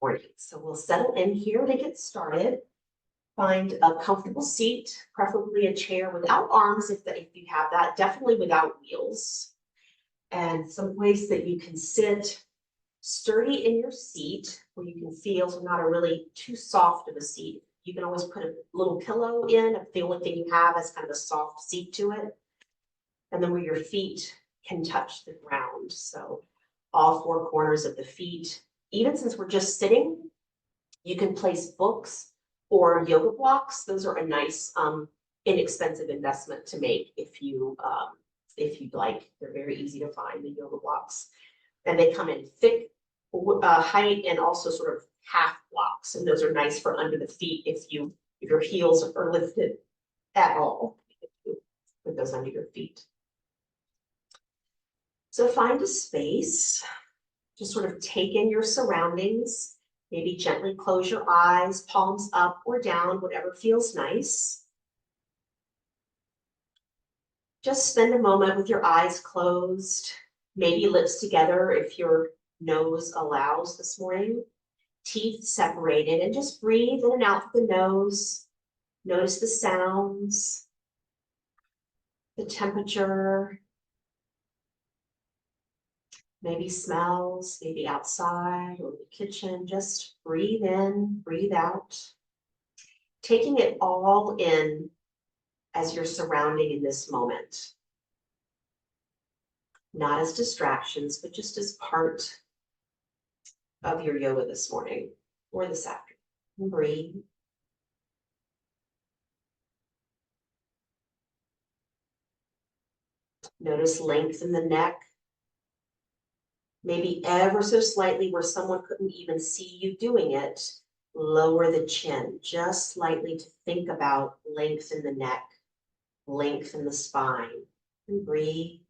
morning. So we'll settle in here to get started. Find a comfortable seat, preferably a chair without arms if you have that, definitely without wheels. And some place that you can sit sturdy in your seat where you can feel, so not a really too soft of a seat. You can always put a little pillow in if the only thing you have is kind of a soft seat to it. And then where your feet can touch the ground. So all four corners of the feet. Even since we're just sitting, you can place books or yoga blocks. Those are a nice, inexpensive investment to make if you'd like. They're very easy to find, the yoga blocks. And they come in thick height and also sort of half blocks. And those are nice for under the feet if your heels are lifted at all. Put those under your feet. So find a space, just sort of take in your surroundings, maybe gently close your eyes, palms up or down, whatever feels nice. Just spend a moment with your eyes closed, maybe lips together if your nose allows this morning, teeth separated, and just breathe in and out through the nose. Notice the sounds, the temperature, maybe smells, maybe outside or the kitchen. Just breathe in, breathe out. Taking it all in as you're surrounding in this moment. Not as distractions, but just as part of your yoga this morning or this afternoon. Breathe. Notice length in the neck. Maybe ever so slightly where someone couldn't even see you doing it. Lower the chin just slightly to think about length in the neck, length in the spine. And breathe.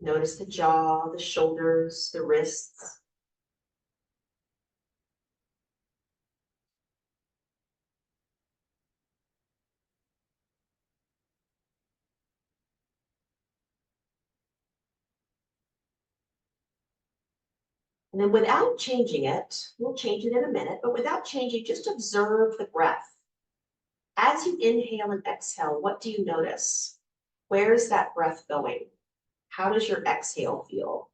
Notice the jaw, the shoulders, the wrists. And then without changing it, we'll change it in a minute, but without changing, just observe the breath. As you inhale and exhale, what do you notice? Where is that breath going? How does your exhale feel?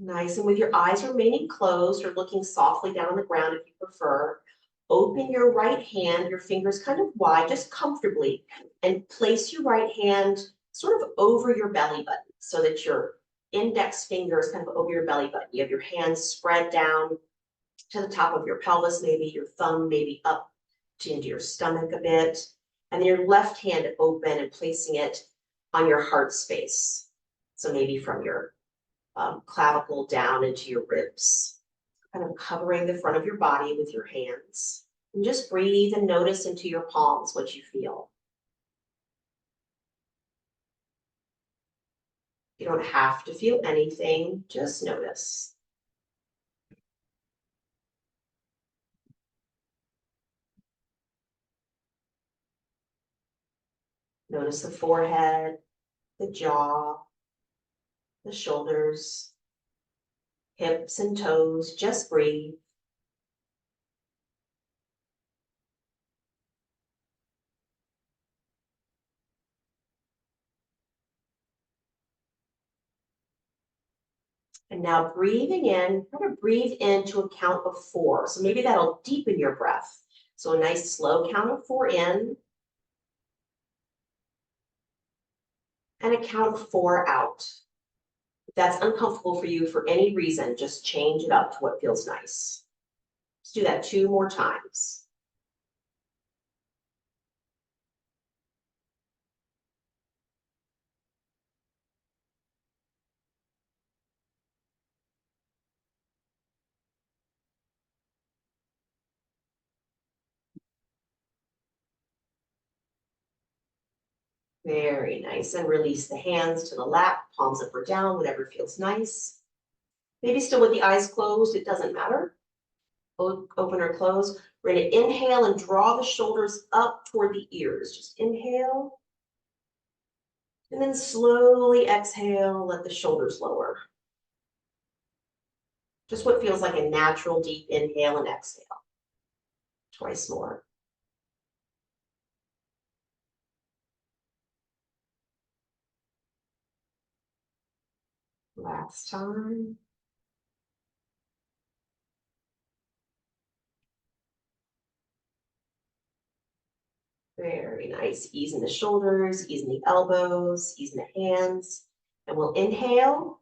Nice, and with your eyes remaining closed or looking softly down on the ground if you prefer, open your right hand, your fingers kind of wide, just comfortably, and place your right hand sort of over your belly button so that your index finger is kind of over your belly button. You have your hands spread down to the top of your pelvis, maybe your thumb maybe up into your stomach a bit, and then your left hand open and placing it on your heart space. So maybe from your clavicle down into your ribs, kind of covering the front of your body with your hands. And just breathe and notice into your palms what you feel. You don't have to feel anything, just notice. Notice the forehead, the jaw, the shoulders, hips and toes. Just breathe. And now breathing in, we're going to breathe in to a count of 4. So maybe that'll deepen your breath. So a nice slow count of 4 in. And a count of 4 out. If that's uncomfortable for you for any reason, just change it up to what feels nice. Let's do that 2 more times. Very nice. And release the hands to the lap, palms up or down, whatever feels nice. Maybe still with the eyes closed, it doesn't matter. Open or close. We're going to inhale and draw the shoulders up toward the ears. Just inhale. And then slowly exhale, let the shoulders lower. Just what feels like a natural deep inhale and exhale. Twice more. Last time. Very nice. Easing the shoulders, easing the elbows, easing the hands. And we'll inhale.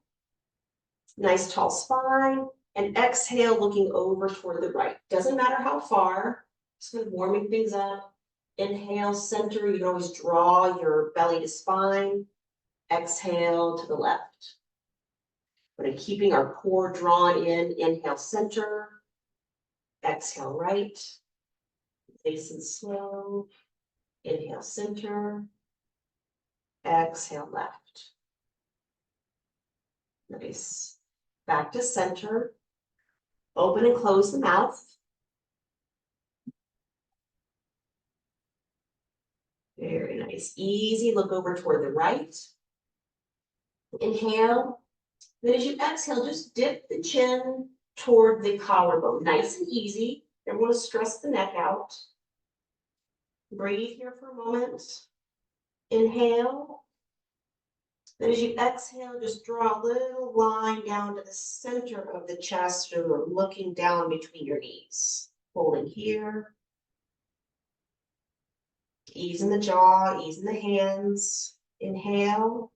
Nice tall spine. And exhale, looking over toward the right. Doesn't matter how far. Just kind of warming things up. Inhale, center. You can always draw your belly to spine. Exhale to the left. But keeping our core drawn in. Inhale, center. Exhale, right. Nice and slow. Inhale, center. Exhale, left. Nice. Back to center. Open and close the mouth. Very nice. Easy. Look over toward the right. Inhale. Then as you exhale, just dip the chin toward the collarbone. Nice and easy. Don't want to stress the neck out. Breathe here for a moment. Inhale. Then as you exhale, just draw a little line down to the center of the chest, and we're looking down between your knees. Holding here. Easing the jaw, easing the hands. Inhale.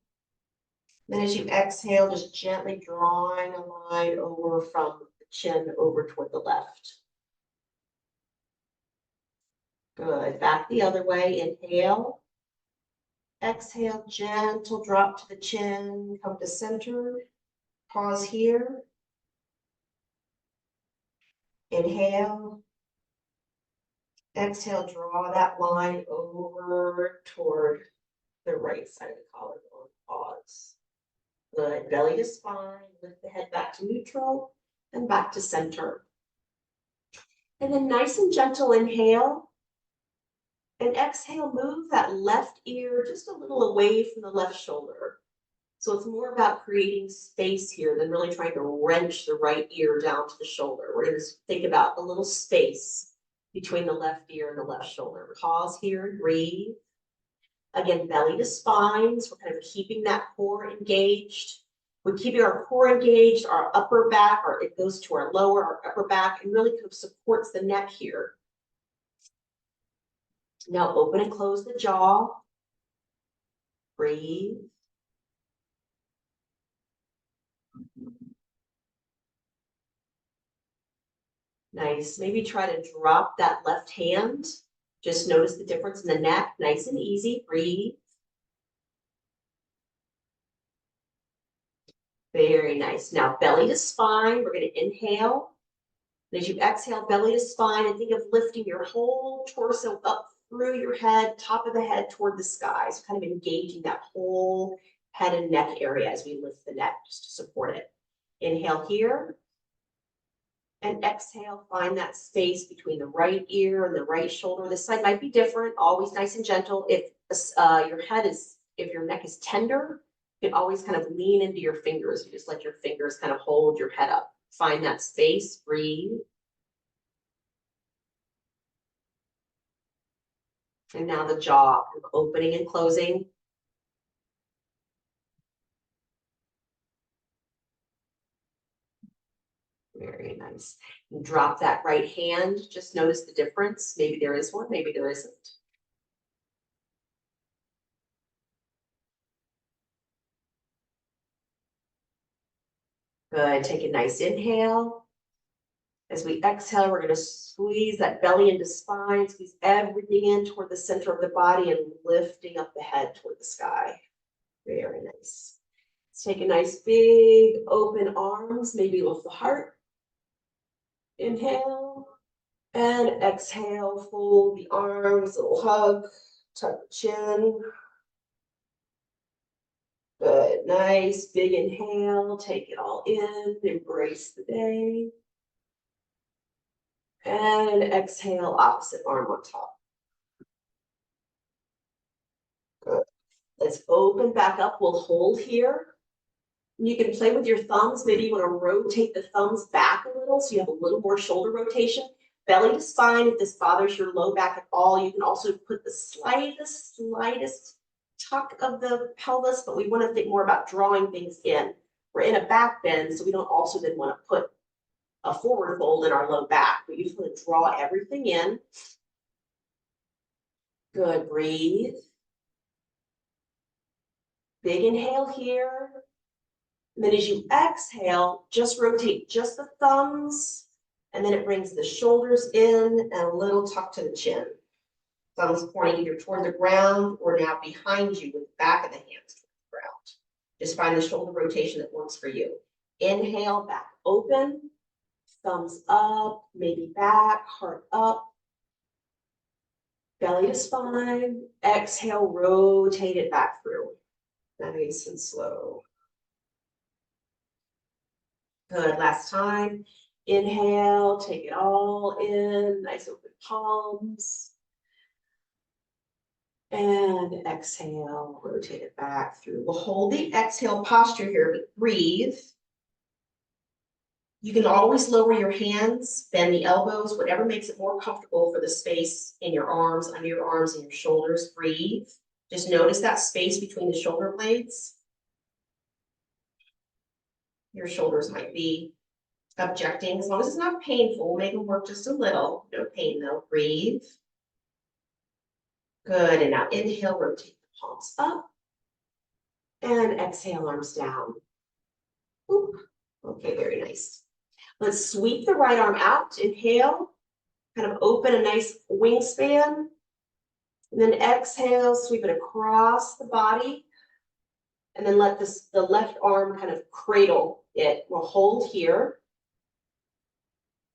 Then as you exhale, just gently drawing a line over from the chin over toward the left. Good. Back the other way. Inhale. Exhale, gentle drop to the chin. Come to center. Pause here. Inhale. Exhale, draw that line over toward the right side of the collarbone. Pause. Good. Belly to spine. Lift the head back to neutral and back to center. And then nice and gentle inhale. And exhale, move that left ear just a little away from the left shoulder. So it's more about creating space here than really trying to wrench the right ear down to the shoulder. We're going to think about a little space between the left ear and the left shoulder. Pause here and breathe. Again, belly to spine. So we're kind of keeping that core engaged. We're keeping our core engaged, our upper back, or it goes to our lower, our upper back, and really kind of supports the neck here. Now open and close the jaw. Breathe. Nice. Maybe try to drop that left hand. Just notice the difference in the neck. Nice and easy. Breathe. Very nice. Now belly to spine. We're going to inhale. And as you exhale, belly to spine, and think of lifting your whole torso up through your head, top of the head toward the sky. So kind of engaging that whole head and neck area as we lift the neck just to support it. Inhale here. And exhale, find that space between the right ear and the right shoulder. This side might be different, always nice and gentle. If your neck is tender, you can always kind of lean into your fingers. You just let your fingers kind of hold your head up. Find that space, breathe. And now the jaw, opening and closing. Very nice. And drop that right hand. Just notice the difference. Maybe there is one, maybe there isn't. Good. Take a nice inhale. As we exhale, we're going to squeeze that belly into spine, squeeze everything in toward the center of the body and lifting up the head toward the sky. Very nice. Let's take a nice big open arms, maybe lift the heart. Inhale and exhale, fold the arms, little hug, tuck the chin. Good, nice, big inhale, take it all in, embrace the day. And exhale, opposite arm on top. Good. Let's open back up, we'll hold here. You can play with your thumbs, maybe you want to rotate the thumbs back a little so you have a little more shoulder rotation. Belly to spine, if this bothers your low back at all, you can also put the slightest tuck of the pelvis, but we want to think more about drawing things in. We're in a back bend, so we don't also then want to put a forward fold in our low back. We just want to draw everything in. Good, breathe. Big inhale here. And then as you exhale, just rotate just the thumbs, and then it brings the shoulders in and a little tuck to the chin. Thumbs pointing either toward the ground or now behind you with the back of the hands toward the ground. Just find the shoulder rotation that works for you. Inhale, back open, thumbs up, maybe back, heart up. Belly to spine. Exhale, rotate it back through. Nice and slow. Good, last time. Inhale, take it all in, nice open palms. And exhale, rotate it back through. We'll hold the exhale posture here, but breathe. You can always lower your hands, bend the elbows, whatever makes it more comfortable for the space in your arms, under your arms and your shoulders. Breathe. Just notice that space between the shoulder blades. Your shoulders might be objecting, as long as it's not painful, we'll make them work just a little. No pain though. Breathe. Good, and now inhale, rotate the palms up. And exhale, arms down. Oop. Okay, very nice. Let's sweep the right arm out. Inhale, kind of open a nice wingspan. And then exhale, sweep it across the body. And then let the left arm kind of cradle it. We'll hold here.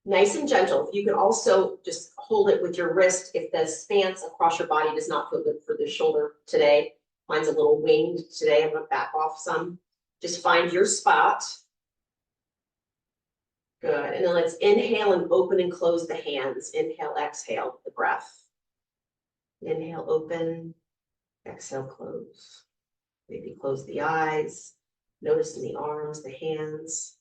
Nice and gentle. You can also just hold it with your wrist if the stance across your body does not feel good for the shoulder today. Mine's a little winged today. I'm going to back off some. Just find your spot. Good. And then let's inhale and open and close the hands. Inhale, exhale, the breath. Inhale, open. Exhale, close. Maybe close the eyes. Notice in the arms, the hands.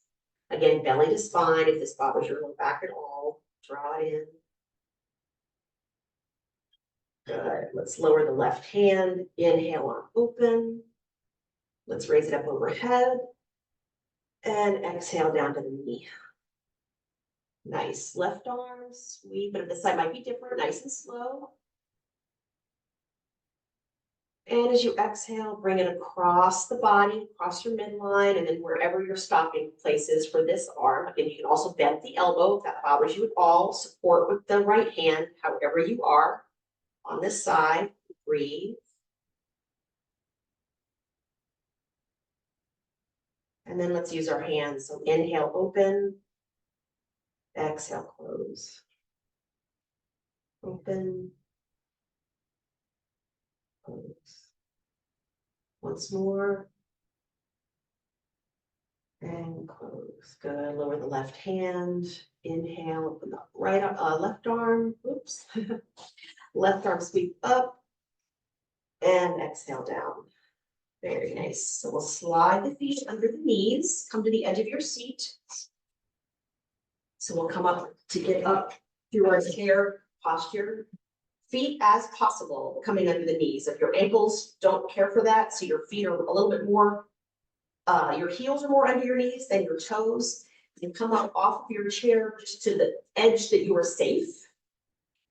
Again, belly to spine. If this bothers your low back at all, draw it in. Good. Let's lower the left hand. Inhale, arm open. Let's raise it up overhead. And exhale down to the knee. Nice. Left arm, sweep, but this side might be different. Nice and slow. And as you exhale, bring it across the body, across your midline, and then wherever your stopping place is for this arm. Again, you can also bend the elbow if that bothers you at all. Support with the right hand, however you are. On this side, breathe. And then let's use our hands. So inhale, open. Exhale, close. Open. Close. Once more. And close. Good. Lower the left hand. Inhale, open the left arm. Oops. Left arm sweep up. And exhale down. Very nice. So we'll slide the feet under the knees. Come to the edge of your seat. So we'll come up to get up through our chair posture. Feet as possible coming under the knees. If your ankles don't care for that, so your feet are a little bit more, your heels are more under your knees than your toes. You come up off of your chair just to the edge that you are safe.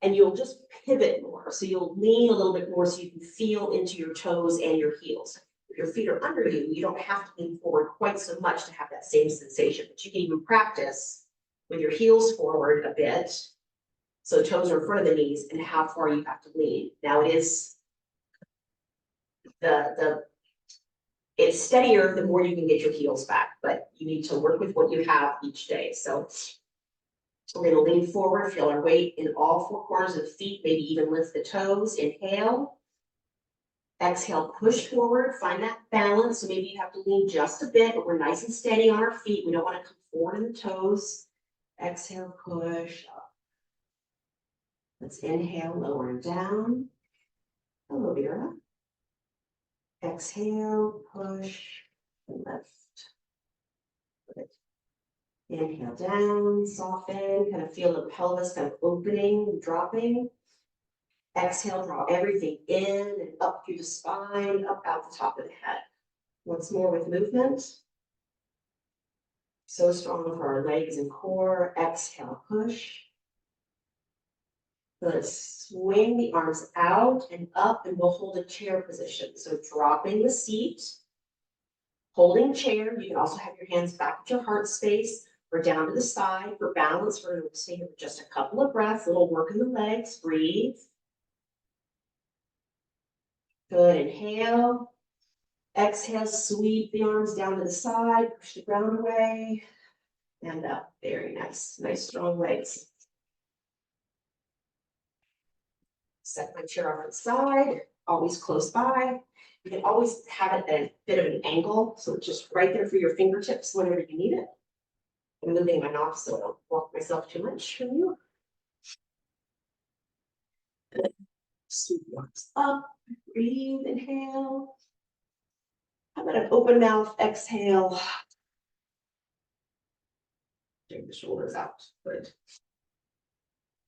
And you'll just pivot more. So you'll lean a little bit more so you can feel into your toes and your heels. If your feet are under you, you don't have to lean forward quite so much to have that same sensation, but you can even practice with your heels forward a bit. So toes are in front of the knees and how far you have to lean. Now it is it's steadier the more you can get your heels back, but you need to work with what you have each day. So we're going to lean forward, feel our weight in all four corners of the feet, maybe even lift the toes. Inhale. Exhale, push forward, find that balance. So maybe you have to lean just a bit, but we're nice and steady on our feet. We don't want to come forward in the toes. Exhale, push up. Let's inhale, lower and down. Hello, Vera. Exhale, push, and lift. Good. Inhale down, soften, kind of feel the pelvis kind of opening and dropping. Exhale, draw everything in and up through the spine, up out the top of the head. Once more with movement. So strong for our legs and core. Exhale, push. Let's swing the arms out and up, and we'll hold a chair position. So dropping the seat, holding chair. You can also have your hands back at your heart space or down to the side for balance. We're going to stay here for just a couple of breaths, a little work in the legs. Breathe. Good, inhale. Exhale, sweep the arms down to the side, push the ground away, and up. Very nice. Nice, strong legs. Set my chair off to the side, always close by. You can always have it at a bit of an angle, so it's just right there for your fingertips whenever you need it. I'm moving my knob so I don't walk myself too much from you. Sweep the arms up, breathe, inhale. How about an open mouth exhale? Take the shoulders out. Good.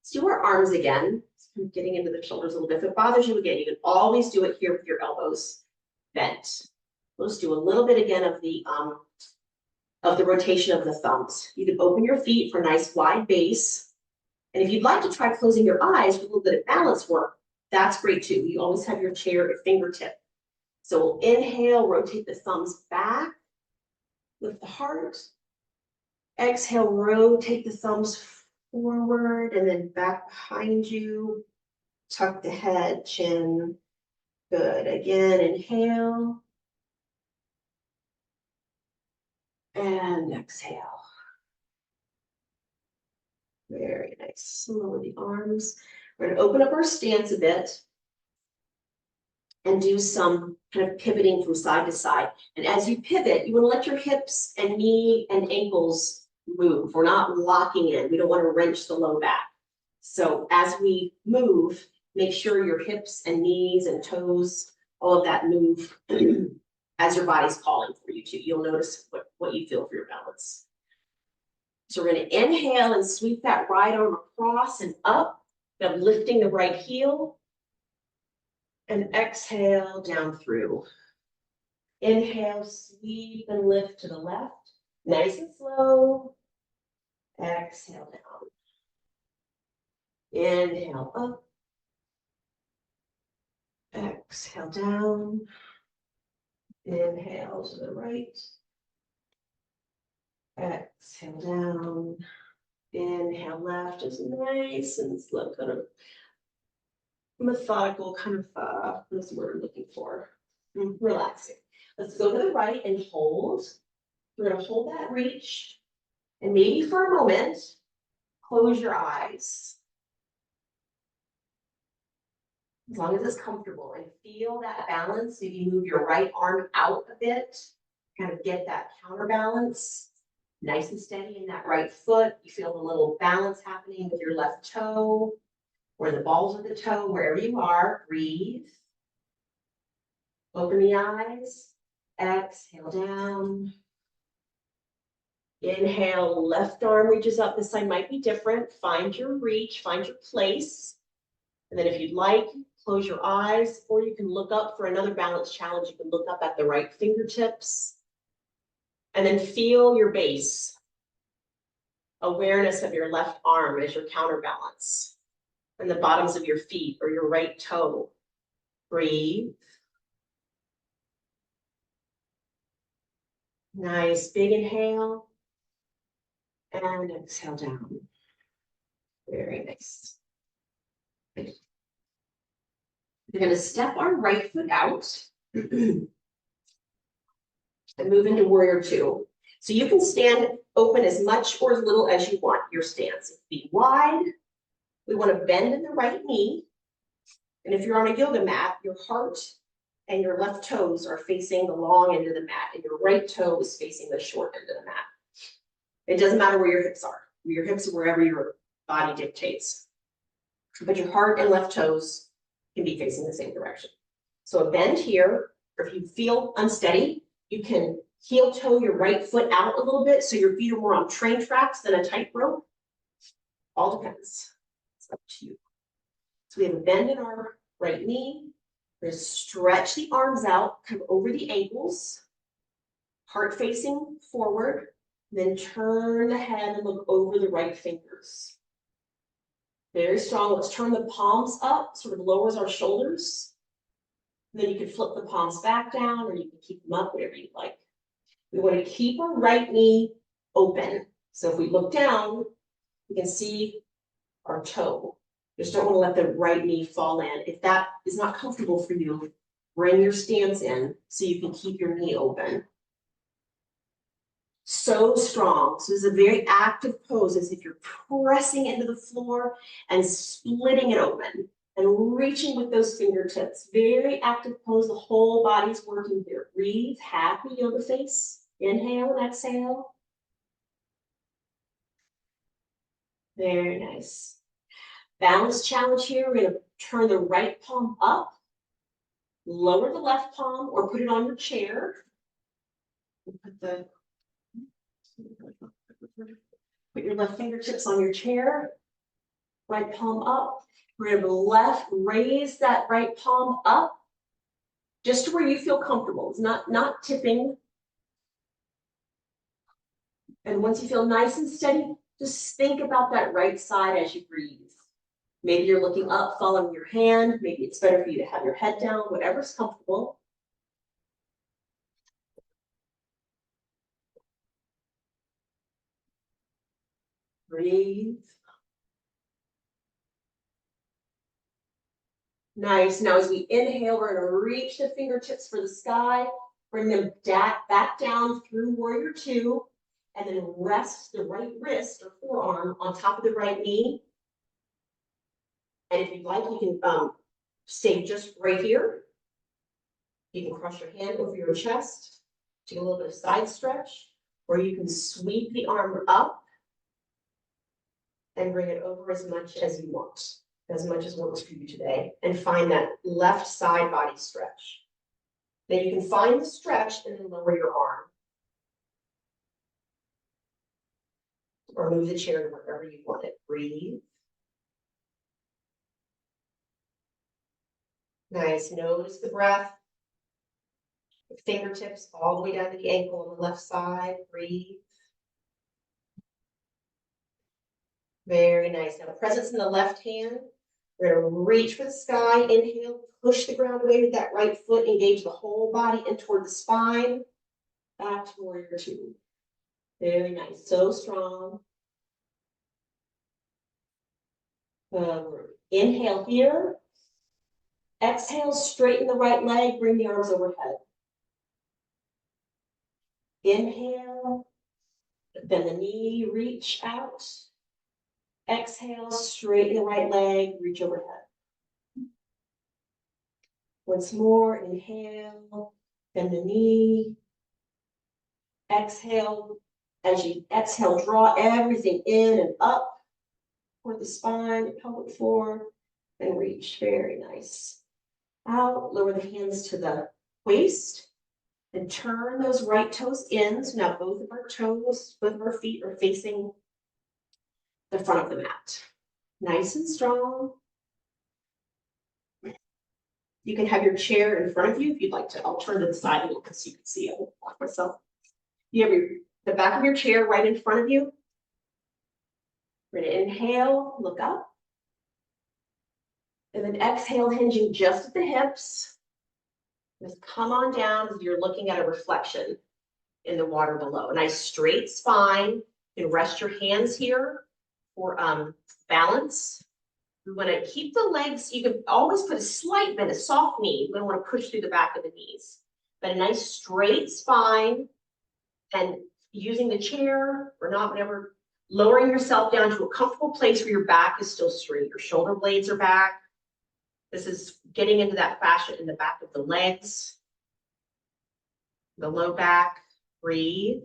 Let's do our arms again. Getting into the shoulders a little bit. If it bothers you again, you can always do it here with your elbows bent. We'll just do a little bit again of the rotation of the thumbs. You can open your feet for a nice wide base. And if you'd like to try closing your eyes for a little bit of balance work, that's great too. You always have your chair at fingertip. So we'll inhale, rotate the thumbs back, lift the heart. Exhale, rotate the thumbs forward and then back behind you. Tuck the head, chin. Good. Again, inhale. And exhale. Very nice. Lower the arms. We're going to open up our stance a bit and do some kind of pivoting from side to side. And as you pivot, you want to let your hips and knee and ankles move. We're not locking in. We don't want to wrench the low back. So as we move, make sure your hips and knees and toes, all of that move as your body's calling for you to. You'll notice what you feel for your balance. So we're going to inhale and sweep that right arm across and up, lifting the right heel. And exhale down through. Inhale, sweep and lift to the left. Nice and slow. Exhale down. Inhale up. Exhale down. Inhale to the right. Exhale down. Inhale left is nice and slow, kind of methodical, kind of what's the word I'm looking for? Relaxing. Let's go to the right and hold. We're going to hold that reach. And maybe for a moment, close your eyes. As long as it's comfortable, and feel that balance. Maybe move your right arm out a bit, kind of get that counterbalance. Nice and steady in that right foot. You feel a little balance happening with your left toe or the balls of the toe, wherever you are. Breathe. Open the eyes. Exhale down. Inhale, left arm reaches up. This side might be different. Find your reach, find your place. And then if you'd like, close your eyes, or you can look up for another balance challenge. You can look up at the right fingertips. And then feel your base. Awareness of your left arm as your counterbalance. And the bottoms of your feet or your right toe. Breathe. Nice, big inhale. And exhale down. Very nice. We're going to step our right foot out and move into warrior two. So you can stand open as much or as little as you want your stance. Be wide. We want to bend in the right knee. And if you're on a yoga mat, your heart and your left toes are facing the long end of the mat, and your right toe is facing the short end of the mat. It doesn't matter where your hips are. Your hips are wherever your body dictates. But your heart and left toes can be facing the same direction. So a bend here, or if you feel unsteady, you can heel toe your right foot out a little bit so your feet are more on train tracks than a tightrope. All depends. It's up to you. So we have a bend in our right knee. We're going to stretch the arms out, come over the ankles, heart facing forward, then turn the head and look over the right fingers. Very strong. Let's turn the palms up, sort of lowers our shoulders. And then you can flip the palms back down, or you can keep them up, whatever you like. We want to keep our right knee open. So if we look down, we can see our toe. Just don't want to let the right knee fall in. If that is not comfortable for you, bring your stance in so you can keep your knee open. So strong. So it's a very active pose, as if you're pressing into the floor and splitting it open and reaching with those fingertips. Very active pose. The whole body's working here. Breathe. Happy yoga face. Inhale and exhale. Very nice. Balance challenge here. We're going to turn the right palm up, lower the left palm, or put it on your chair. Put your left fingertips on your chair. Right palm up. We're going to raise that right palm up just to where you feel comfortable. It's not tipping. And once you feel nice and steady, just think about that right side as you breathe. Maybe you're looking up, following your hand. Maybe it's better for you to have your head down, whatever's comfortable. Breathe. Nice. Now as we inhale, we're going to reach the fingertips for the sky. Bring them back down through warrior two. And then rest the right wrist or forearm on top of the right knee. And if you'd like, you can stay just right here. You can cross your hand over your chest, take a little bit of side stretch, or you can sweep the arm up and bring it over as much as you want, as much as works for you today, and find that left side body stretch. Then you can find the stretch and then lower your arm. Or move the chair to wherever you want it. Breathe. Nice. Notice the breath. The fingertips all the way down to the ankle on the left side. Breathe. Very nice. Now, presence in the left hand. We're going to reach for the sky. Inhale. Push the ground away with that right foot. Engage the whole body in toward the spine. Back to warrior two. Very nice. So strong. Inhale here. Exhale, straighten the right leg, bring the arms overhead. Inhale, bend the knee, reach out. Exhale, straighten the right leg, reach overhead. Once more, inhale, bend the knee. Exhale, as you exhale, draw everything in and up toward the spine, pelvic floor, and reach. Very nice. Out, lower the hands to the waist, and turn those right toes in. So now both of our toes, both of our feet are facing the front of the mat. Nice and strong. You can have your chair in front of you if you'd like to. I'll turn to the side a little bit so you can see it myself. You have the back of your chair right in front of you. We're going to inhale, look up. And then exhale, hinging just at the hips. Just come on down as you're looking at a reflection in the water below. A nice straight spine. You can rest your hands here for balance. We want to keep the legs. You can always put a slight bend, a soft knee. We don't want to push through the back of the knees. But a nice straight spine, and using the chair or not, whatever, lowering yourself down to a comfortable place where your back is still straight. Your shoulder blades are back. This is getting into that fascia in the back of the legs, the low back. Breathe.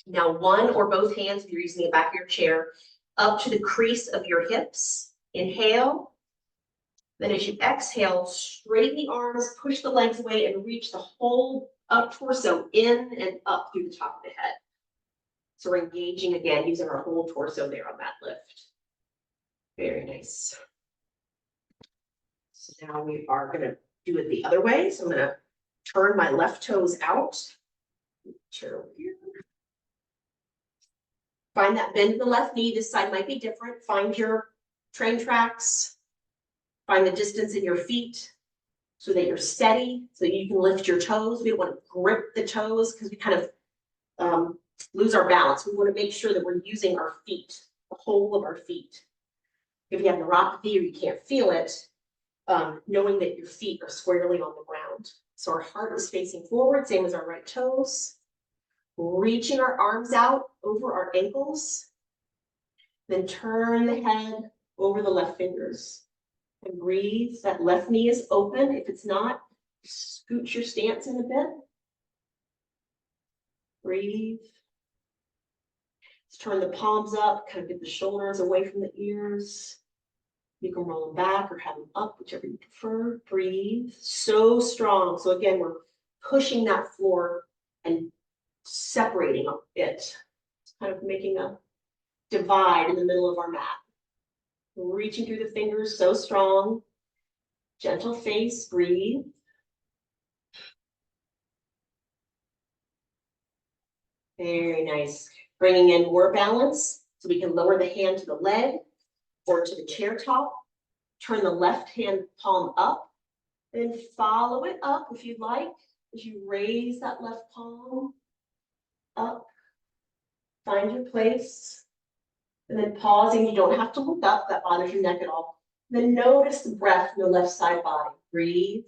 Now, one or both hands, if you're using the back of your chair, up to the crease of your hips. Inhale. Then as you exhale, straighten the arms, push the legs away, and reach the whole up torso in and up through the top of the head. So we're engaging again, using our whole torso there on that lift. Very nice. So now we are going to do it the other way. So I'm going to turn my left toes out. Chair over here. Find that bend in the left knee. This side might be different. Find your train tracks. Find the distance in your feet so that you're steady, so that you can lift your toes. We don't want to grip the toes because we kind of lose our balance. We want to make sure that we're using our feet, the whole of our feet. If you have neuropathy or you can't feel it, knowing that your feet are squarely on the ground. So our heart is facing forward, same as our right toes. Reaching our arms out over our ankles. Then turn the head over the left fingers. And breathe. That left knee is open. If it's not, scoot your stance in a bit. Breathe. Let's turn the palms up, kind of get the shoulders away from the ears. You can roll them back or have them up, whichever you prefer. Breathe. So strong. So again, we're pushing that floor and separating it. It's kind of making a divide in the middle of our mat. Reaching through the fingers, so strong. Gentle face, breathe. Very nice. Bringing in more balance so we can lower the hand to the leg or to the chair top. Turn the left hand palm up. Then follow it up if you'd like as you raise that left palm up. Find your place. And then pausing, you don't have to look up, that bothers your neck at all. Then notice the breath in the left side body. Breathe.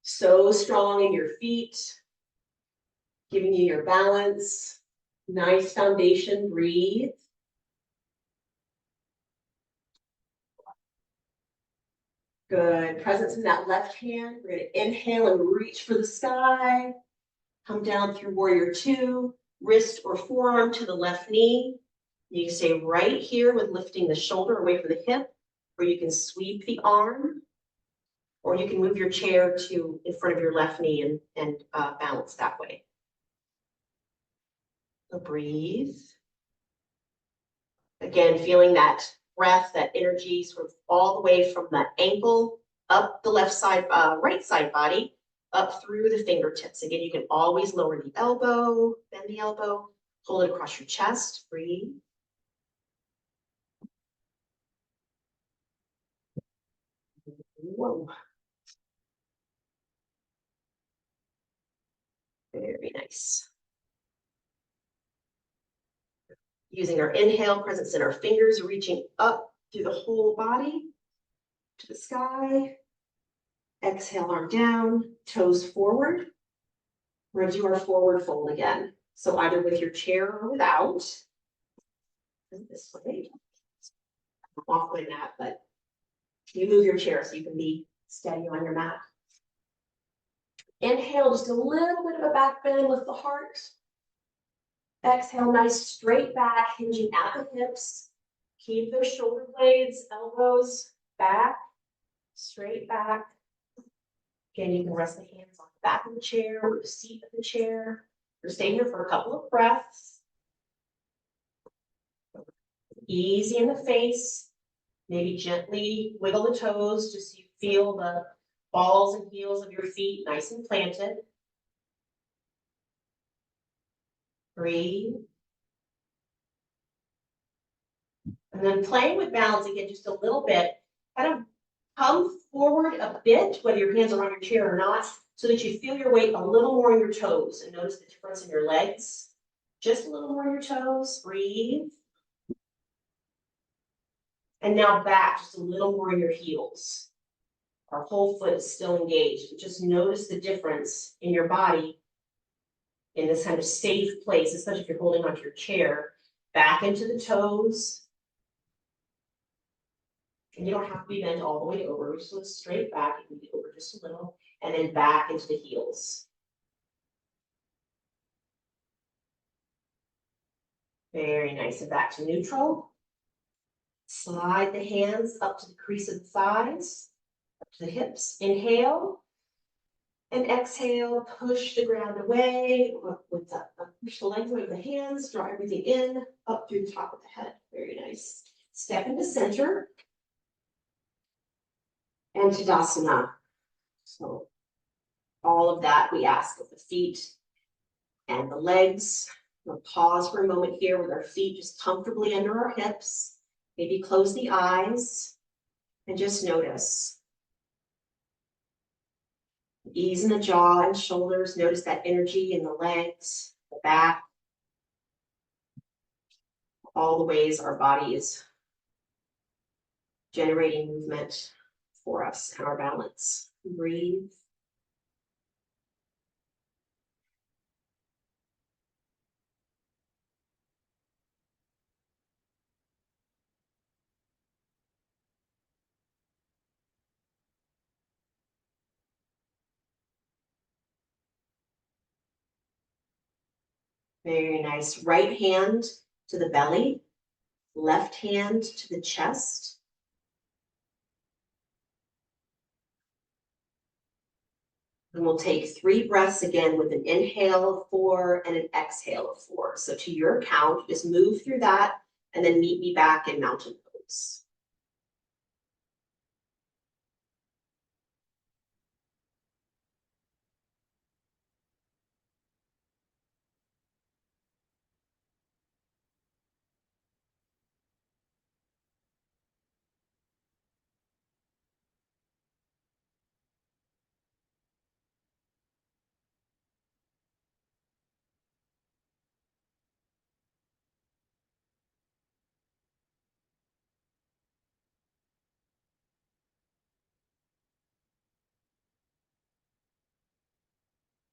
So strong in your feet, giving you your balance. Nice foundation, breathe. Good, presence in that left hand. We're gonna inhale and reach for the sky. Come down through warrior two, wrist or forearm to the left knee. You can stay right here with lifting the shoulder away from the hip, or you can sweep the arm, or you can move your chair to in front of your left knee and balance that way. So breathe. Again, feeling that breath, that energy sort of all the way from the ankle up the left side, right side body, up through the fingertips. Again, you can always lower the elbow, bend the elbow, hold it across your chest, breathe. Whoa. Very nice. Using our inhale, presence in our fingers, reaching up through the whole body to the sky. Exhale, arm down, toes forward. We're going to do our forward fold again. So either with your chair or without. This way. I'm offering that, but you move your chair so you can be steady on your mat. Inhale, just a little bit of a back bend with the heart. Exhale, nice straight back, hinging at the hips. Keep those shoulder blades, elbows back, straight back. Again, you can rest the hands on the back of the chair or the seat of the chair. Or stay here for a couple of breaths. Easy in the face. Maybe gently wiggle the toes just so you feel the balls and heels of your feet nice and planted. Breathe. And then playing with balance again, just a little bit. Kind of come forward a bit, whether your hands are on your chair or not, so that you feel your weight a little more in your toes and notice the difference in your legs. Just a little more in your toes. Breathe. And now back just a little more in your heels. Our whole foot is still engaged. Just notice the difference in your body in this kind of safe place, especially if you're holding onto your chair, back into the toes. And you don't have to be bent all the way over, just look straight back, you can be over just a little, and then back into the heels. Very nice, and back to neutral. Slide the hands up to the crease of the thighs, up to the hips. Inhale. And exhale, push the ground away, push the legs away with the hands, draw everything in, up through the top of the head. Very nice. Step into center. And Tadasana. So all of that we ask of the feet and the legs. We'll pause for a moment here with our feet just comfortably under our hips. Maybe close the eyes and just notice. Ease in the jaw and shoulders. Notice that energy in the legs, the back, all the ways our body is generating movement for us and our balance. Breathe. Very nice. Right hand to the belly, left hand to the chest. And we'll take 3 breaths again with an inhale of 4 and an exhale of 4. So to your count, just move through that and then meet me back in mountain pose.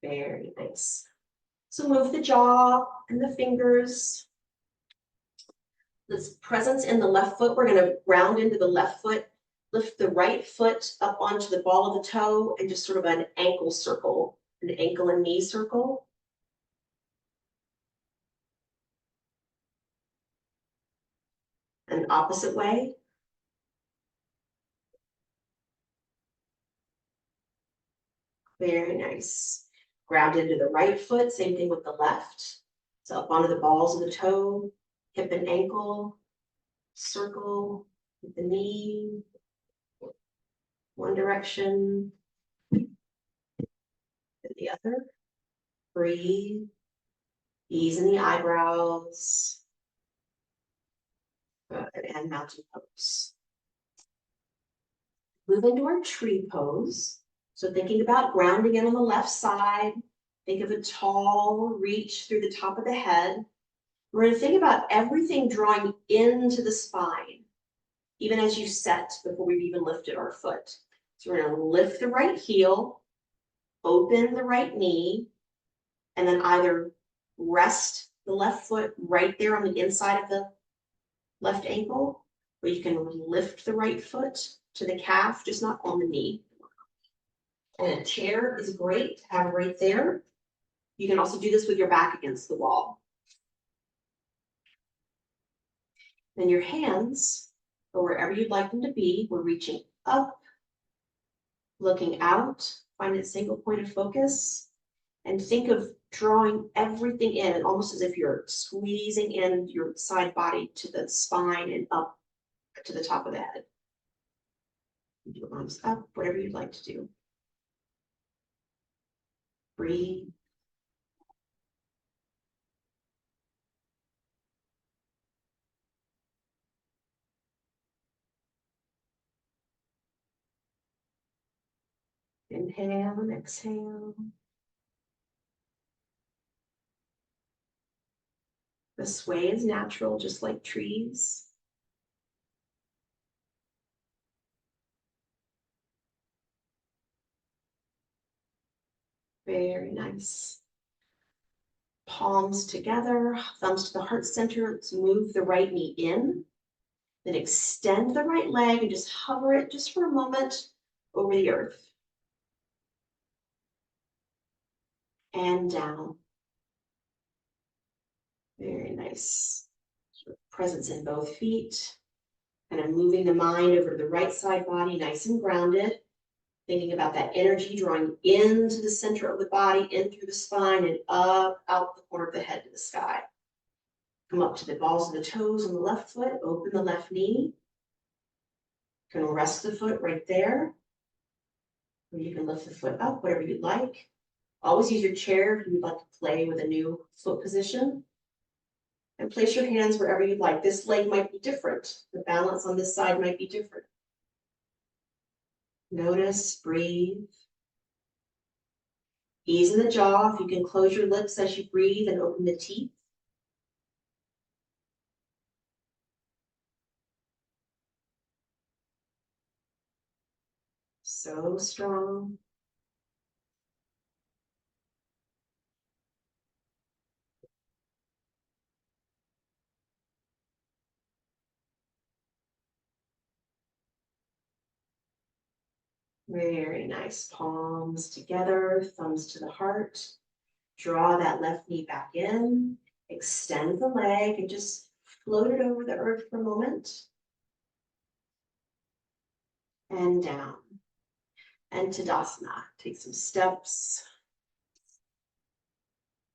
Very nice. So move the jaw and the fingers. This presence in the left foot, we're going to round into the left foot, lift the right foot up onto the ball of the toe and just sort of an ankle circle, an ankle and knee circle. And opposite way. Very nice. Ground into the right foot, same thing with the left. So up onto the balls of the toe, hip and ankle, circle with the knee, one direction, the other. Breathe, ease in the eyebrows. Good, and mountain pose. Move into our tree pose. So thinking about grounding in on the left side, think of a tall reach through the top of the head. We're going to think about everything drawing into the spine, even as you set before we've even lifted our foot. So we're going to lift the right heel, open the right knee, and then either rest the left foot right there on the inside of the left ankle, or you can lift the right foot to the calf, just not on the knee. And a chair is great to have right there. You can also do this with your back against the wall. Then your hands, or wherever you'd like them to be, we're reaching up, looking out, find a single point of focus, and think of drawing everything in, almost as if you're squeezing in your side body to the spine and up to the top of the head. Your arms up, whatever you'd like to do. Breathe. Inhale and exhale. The sway is natural, just like trees. Very nice. Palms together, thumbs to the heart center. Let's move the right knee in. Then extend the right leg and just hover it just for a moment over the earth. And down. Very nice. Presence in both feet. Kind of moving the mind over to the right side body, nice and grounded. Thinking about that energy drawing into the center of the body, in through the spine, and up out the corner of the head to the sky. Come up to the balls of the toes on the left foot, open the left knee. You can rest the foot right there. Or you can lift the foot up, whatever you'd like. Always use your chair if you'd like to play with a new foot position. And place your hands wherever you'd like. This leg might be different. The balance on this side might be different. Notice, breathe. Ease in the jaw. If you can close your lips as you breathe and open the teeth. So strong. Very nice. Palms together, thumbs to the heart. Draw that left knee back in. Extend the leg and just float it over the earth for a moment. And down. And Tadasana. Take some steps.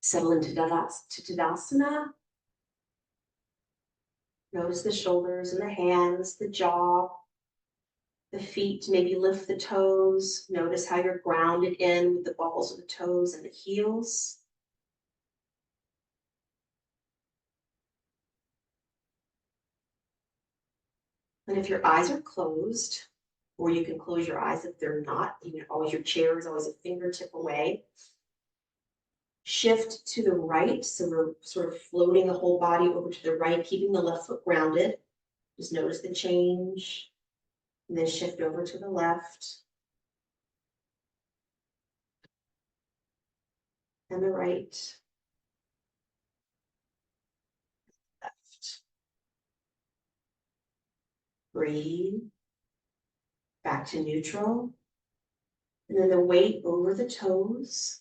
Settle into Tadasana. Notice the shoulders and the hands, the jaw, the feet. Maybe lift the toes. Notice how you're grounded in with the balls of the toes and the heels. And if your eyes are closed, or you can close your eyes if they're not, always your chair is always a fingertip away. Shift to the right, so we're sort of floating the whole body over to the right, keeping the left foot grounded. Just notice the change, and then shift over to the left. And the right. Left. Breathe. Back to neutral. And then the weight over the toes.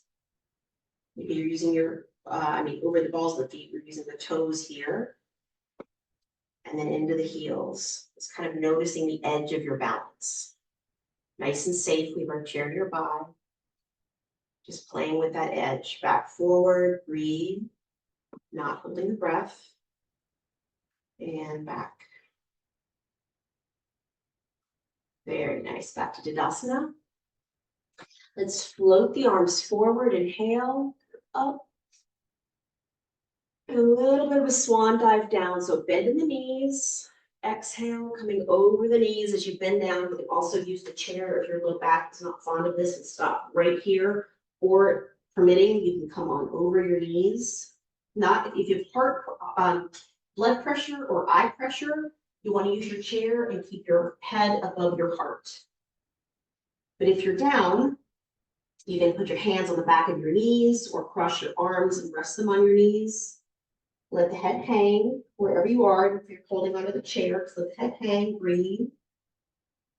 Maybe you're using your, over the balls of the feet, you're using the toes here. And then into the heels. It's kind of noticing the edge of your balance. Nice and safe, leave our chair nearby. Just playing with that edge. Back forward, breathe. Not holding the breath. And back. Very nice. Back to Tadasana. Let's float the arms forward. Inhale, up. And a little bit of a swan dive down. So bend in the knees. Exhale, coming over the knees as you bend down. You can also use the chair if your low back is not fond of this and stop right here. Or permitting, you can come on over your knees. Not if you have blood pressure or eye pressure, you want to use your chair and keep your head above your heart. But if you're down, you can put your hands on the back of your knees or cross your arms and rest them on your knees. Let the head hang wherever you are. If you're holding onto the chair, just let the head hang, breathe.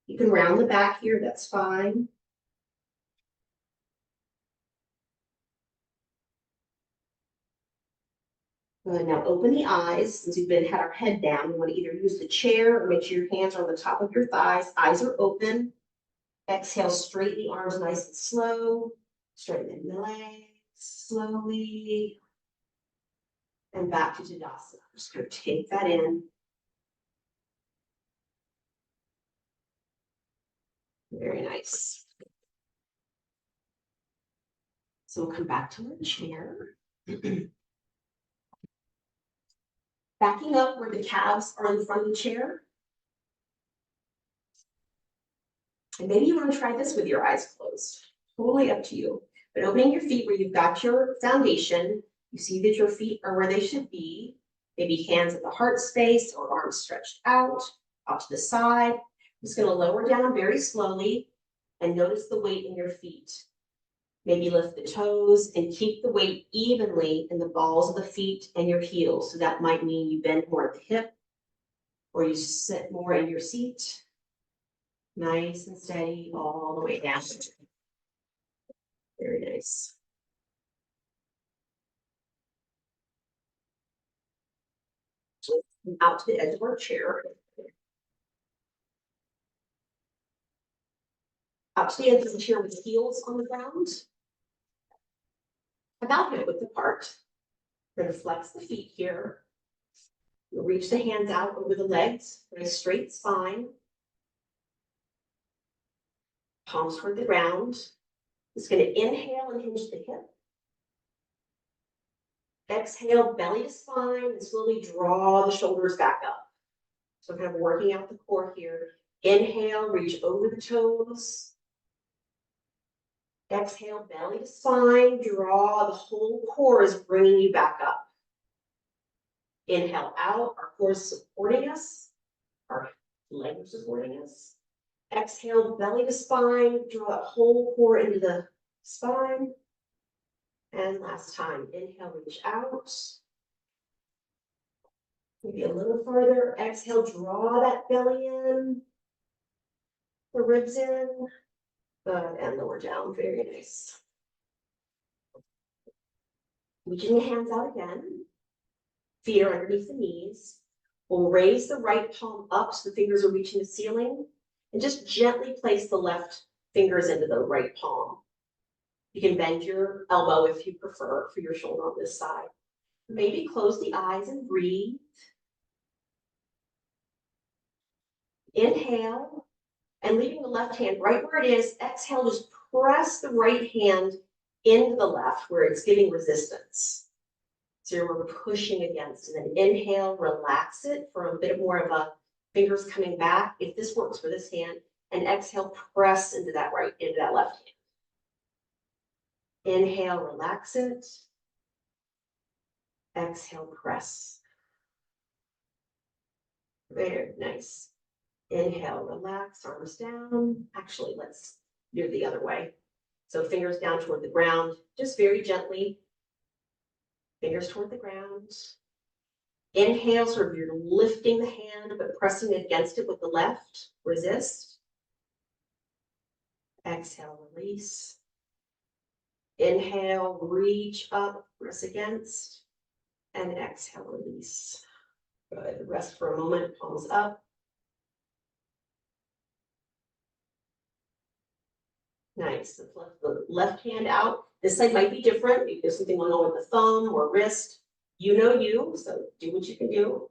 You can round the back here, that's fine. Good, now open the eyes. Since we've had our head down, you want to either use the chair or make sure your hands are on the top of your thighs. Eyes are open. Exhale, straighten the arms nice and slow. Straighten the legs slowly. And back to Tadasana. Just going to take that in. Very nice. So we'll come back to our chair. Backing up where the calves are in the front of the chair. And maybe you want to try this with your eyes closed. Totally up to you. But opening your feet where you've got your foundation, you see that your feet are where they should be. Maybe hands at the heart space or arms stretched out to the side. I'm just going to lower down very slowly and notice the weight in your feet. Maybe lift the toes and keep the weight evenly in the balls of the feet and your heels. So that might mean you bend more at the hip or you sit more in your seat. Nice and steady all the way down. Very nice. Out to the edge of our chair. Out to the edge of the chair with the heels on the ground. About hip width apart. We're going to flex the feet here. We'll reach the hands out over the legs for a straight spine. Palms toward the ground. Just going to inhale and hinge the hip. Exhale, belly to spine, and slowly draw the shoulders back up. So kind of working out the core here. Inhale, reach over the toes. Exhale, belly to spine, draw. The whole core is bringing you back up. Inhale out, our core is supporting us. Our legs are supporting us. Exhale, belly to spine, draw that whole core into the spine. And last time, inhale, reach out. Maybe a little further. Exhale, draw that belly in. The ribs in. Good, and lower down, very nice. Reaching the hands out again. Feet are underneath the knees. We'll raise the right palm up so the fingers are reaching the ceiling. And just gently place the left fingers into the right palm. You can bend your elbow if you prefer for your shoulder on this side. Maybe close the eyes and breathe. Inhale, and leaving the left hand right where it is. Exhale, just press the right hand into the left where it's giving resistance. So you're pushing against, and then inhale, relax it for a bit more of a fingers coming back, if this works for this hand, and exhale, press into that left hand. Inhale, relax it. Exhale, press. Very nice. Inhale, relax, arms down. Actually, let's do it the other way. So fingers down toward the ground, just very gently. Fingers toward the ground. Inhale, sort of you're lifting the hand, but pressing against it with the left. Resist. Exhale, release. Inhale, reach up, press against. And exhale, release. Good. Rest for a moment, palms up. Nice. The left hand out. This side might be different. If there's something going on with the thumb or wrist, you know you, so do what you can do.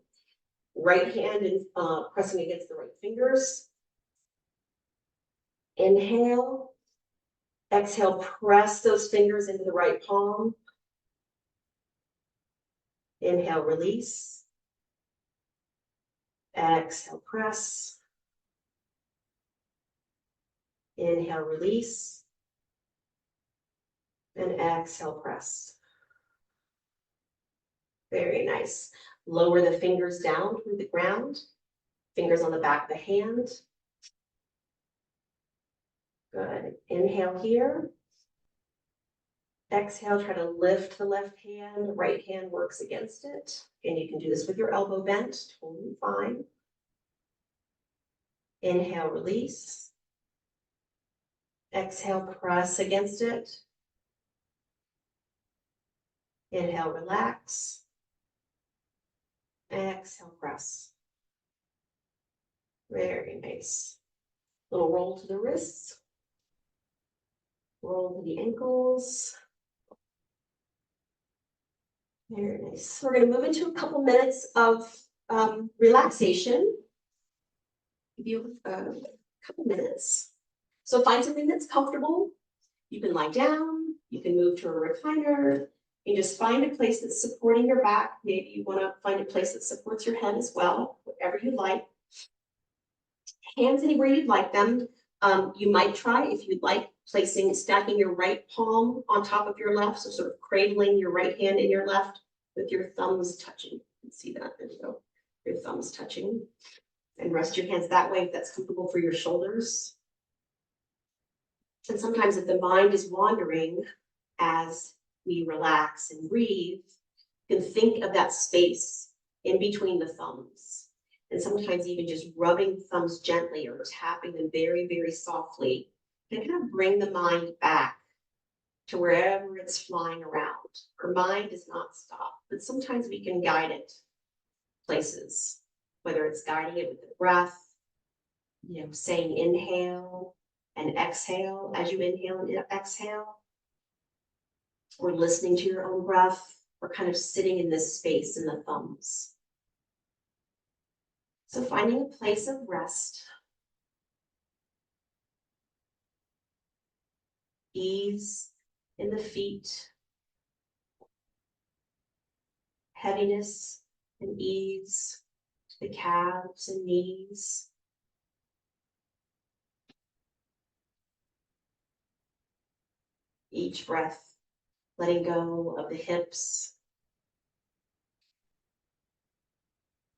Right hand and pressing against the right fingers. Inhale. Exhale, press those fingers into the right palm. Inhale, release. Exhale, press. Inhale, release. And exhale, press. Very nice. Lower the fingers down toward the ground. Fingers on the back of the hand. Good. Inhale here. Exhale, try to lift the left hand. The right hand works against it. And you can do this with your elbow bent. Totally fine. Inhale, release. Exhale, press against it. Inhale, relax. Exhale, press. Very nice. Little roll to the wrists. Roll to the ankles. Very nice. So we're going to move into a couple minutes of relaxation. Give you a couple minutes. So find something that's comfortable. You can lie down. You can move to a recliner. You just find a place that's supporting your back. Maybe you want to find a place that supports your head as well, whatever you like. Hands anywhere you'd like them. You might try, if you'd like, stacking your right palm on top of your left, so sort of cradling your right hand in your left with your thumbs touching. You can see that, there you go. Your thumbs touching. And rest your hands that way if that's comfortable for your shoulders. And sometimes if the mind is wandering as we relax and breathe, you can think of that space in between the thumbs. And sometimes even just rubbing the thumbs gently or tapping them very, very softly can kind of bring the mind back to wherever it's flying around. Our mind does not stop, but sometimes we can guide it places, whether it's guiding it with the breath, saying inhale and exhale as you inhale and exhale, or listening to your own breath, or kind of sitting in this space in the thumbs. So finding a place of rest, ease in the feet, heaviness and ease to the calves and knees. Each breath, letting go of the hips,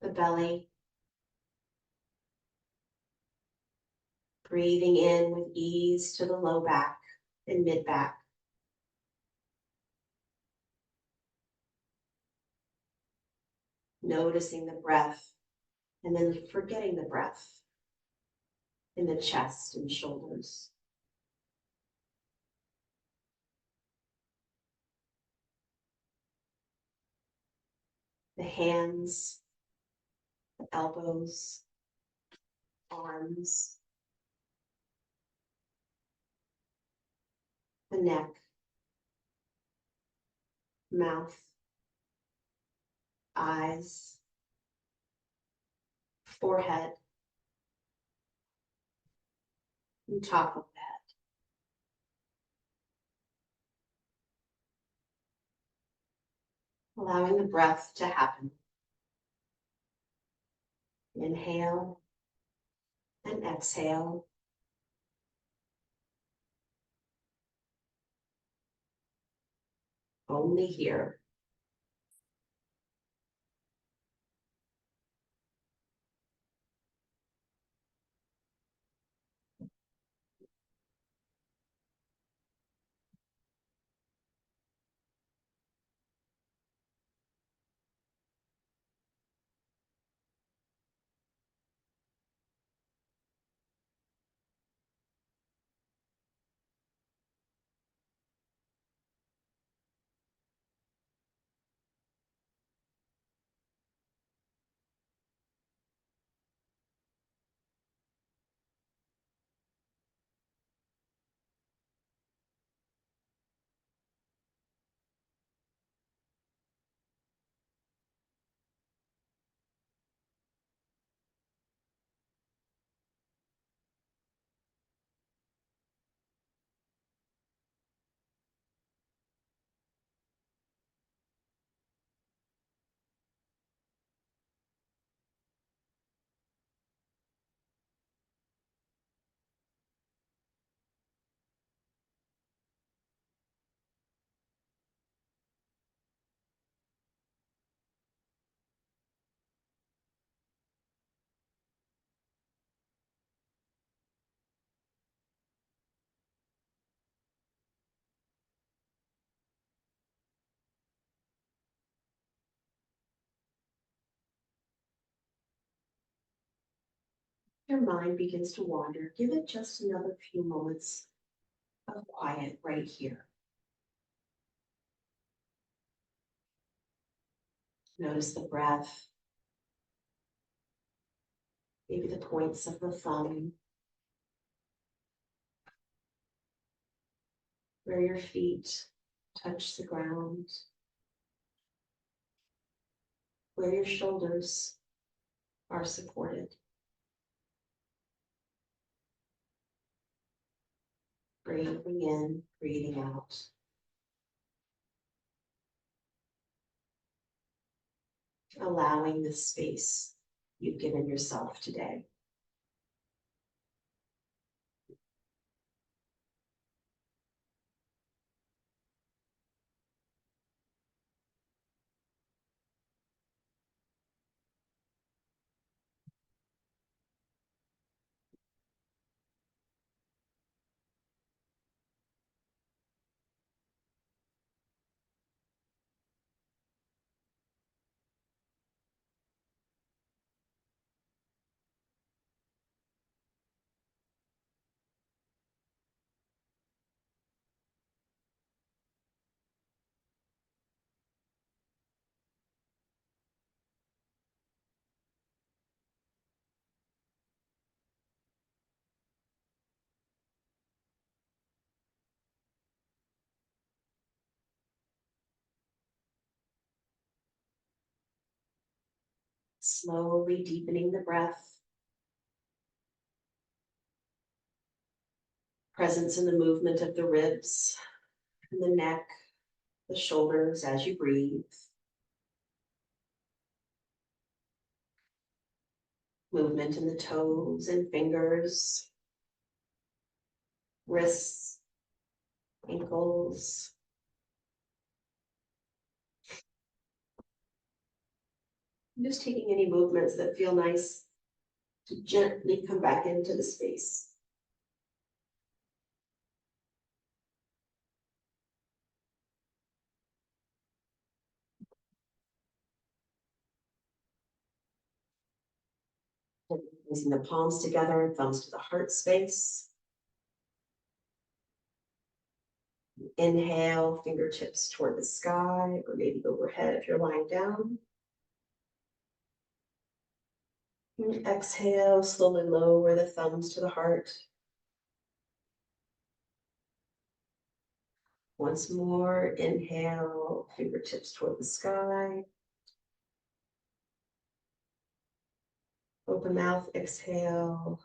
the belly, breathing in with ease to the low back and mid back. Noticing the breath and then forgetting the breath in the chest and shoulders. The hands, the elbows, arms, the neck, mouth, eyes, forehead, and top of the head. Allowing the breath to happen. Inhale and exhale. Only here. Your mind begins to wander. Give it just another few moments of quiet right here. Notice the breath, maybe the points of the thumb, where your feet touch the ground, where your shoulders are supported. Breathing in, breathing out. Allowing the space you've given yourself today. Slowly deepening the breath. Presence in the movement of the ribs and the neck, the shoulders as you breathe. Movement in the toes and fingers, wrists, ankles. Just taking any movements that feel nice to gently come back into the space. Placing the palms together, thumbs to the heart space. Inhale, fingertips toward the sky or maybe overhead if you're lying down. And exhale, slowly lower the thumbs to the heart. Once more, inhale, fingertips toward the sky. Open mouth, exhale.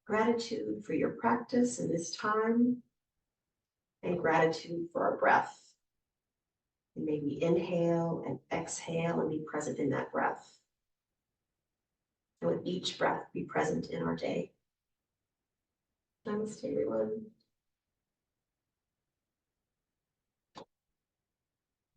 Gratitude for your practice in this time, and gratitude for our breath. And may we inhale and exhale and be present in that breath. And with each breath, be present in our day. Namaste, everyone.